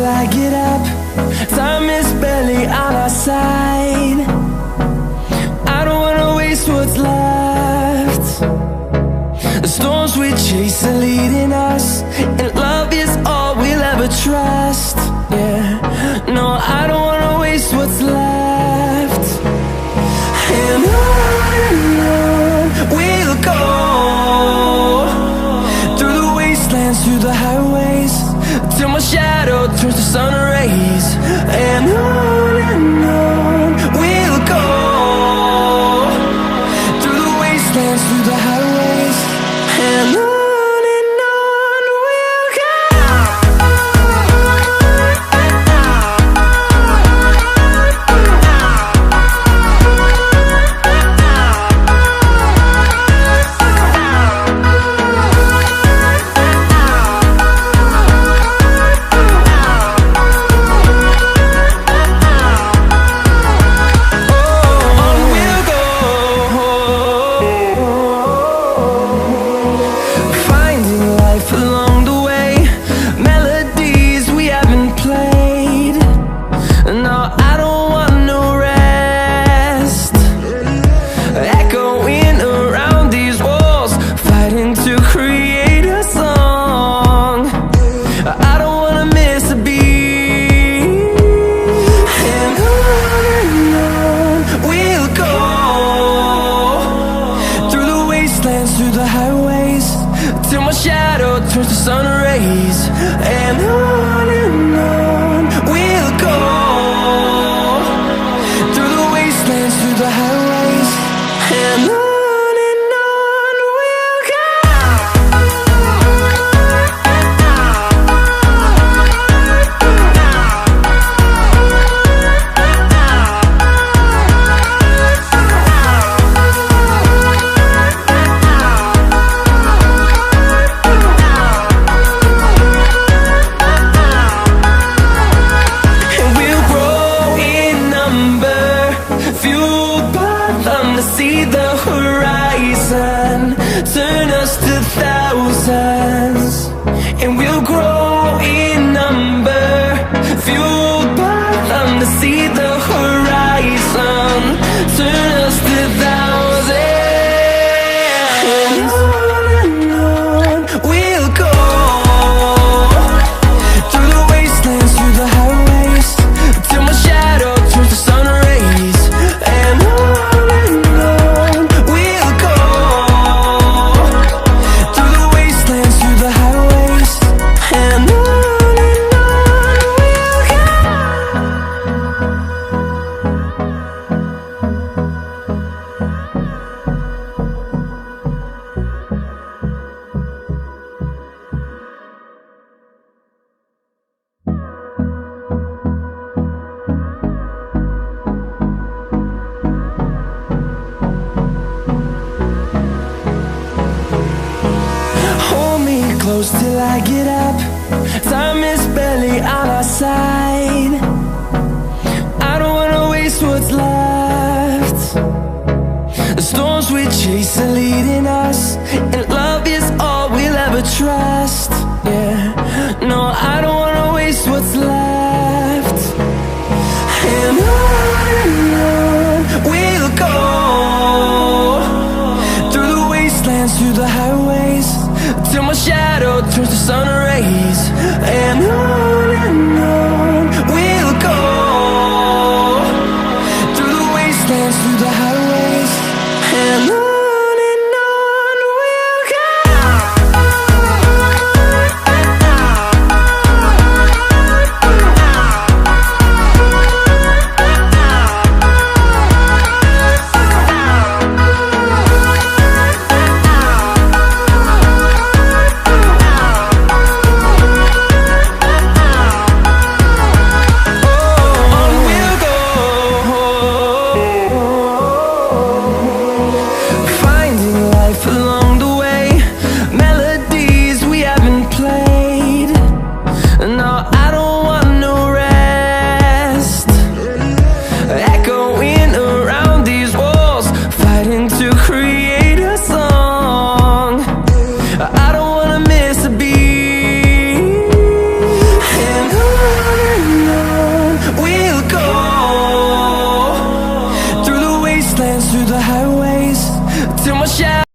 I get up. Time is barely on our side. I don't wanna waste what's left. The storms we chase are leading us, and love is all we'll ever trust. Yeah, no, I don't wanna waste what's left. And on we'll go, through the wastelands, through the highways, till my shadow turns to sun rays. And on we'll go, through the wastelands, through the highways, and on we'll go. Through the highways, till my shadow turns to sun rays. And on we'll go, through the wastelands, through the highways, and on we'll go. See the horizon, turn us to thousands, and we'll grow in number, fueled by them. To see the horizon, turn us to thousands, and on we'll go, through the wastelands, through the highways, till my shadow turns to sun rays. And close till I get up. Time is barely on our side. I don't wanna waste what's left. The storms we chase are leading us, and love is all we'll ever trust. Yeah, no, I don't wanna waste what's left. And on we'll go, through the wastelands, through the highways, till my shadow turns to sun rays. And on we'll go, through the wastelands, through the highways, and on we'll go. wastelands, through the highways, till my shadow